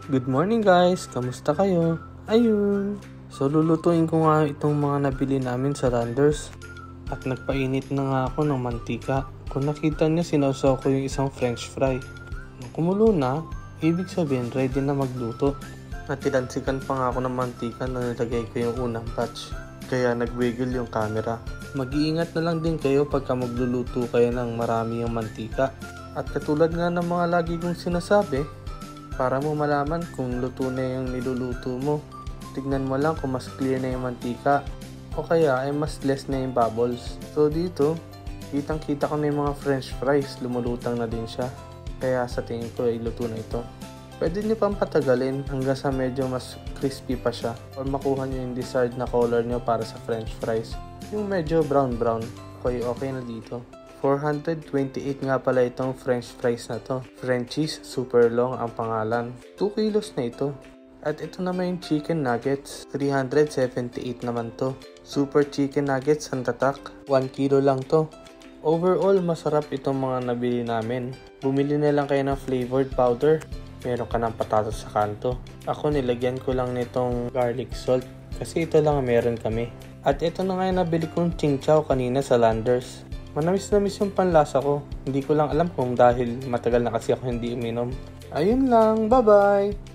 Good morning guys! Kamusta kayo? Ayun! So lulutuin ko nga itong mga nabili namin sa Landers. At nagpainit na nga ako ng mantika. Kung nakita niyo, sinawsaw ko yung isang french fry. Nung kumulo na, ibig sabihin ready na magluto. Natinansikan pa nga ako ng mantika na nilagay ko yung unang batch. Kaya nag-wiggle yung camera. Mag-iingat na lang din kayo pagka magluluto kayo ng marami yung mantika. At katulad nga ng mga lagi kong sinasabi, para mo malaman kung luto na yung niluluto mo, tignan mo lang kung mas clear na yung mantika o kaya ay mas less na yung bubbles. So dito, kitang-kita ko na yung mga french fries, lumulutang na din siya. Kaya sa tingin ko ay luto na ito. Pwede nyo pang patagalin hanggang sa medyo mas crispy pa siya or makuha nyo yung desired na color nyo para sa french fries. Yung medyo brown-brown, okay na dito. 428 nga pala itong french fries na to. Frenchies Super Long ang pangalan. 2 kilos na ito. At ito naman yung chicken nuggets. 378 naman to. Super chicken nuggets ang tatak. 1 kilo lang to. Overall, masarap itong mga nabili namin. Bumili na lang kayo ng flavored powder. Meron ka ng patatas sa kanto. Ako nilagyan ko lang nitong garlic salt kasi ito lang meron kami. At ito na nga yung nabili kong ching chow kanina sa Landers. Manamis-namis yung panlasa ko. Hindi ko lang alam kung dahil matagal na kasi ako hindi uminom. Ayun lang, bye-bye!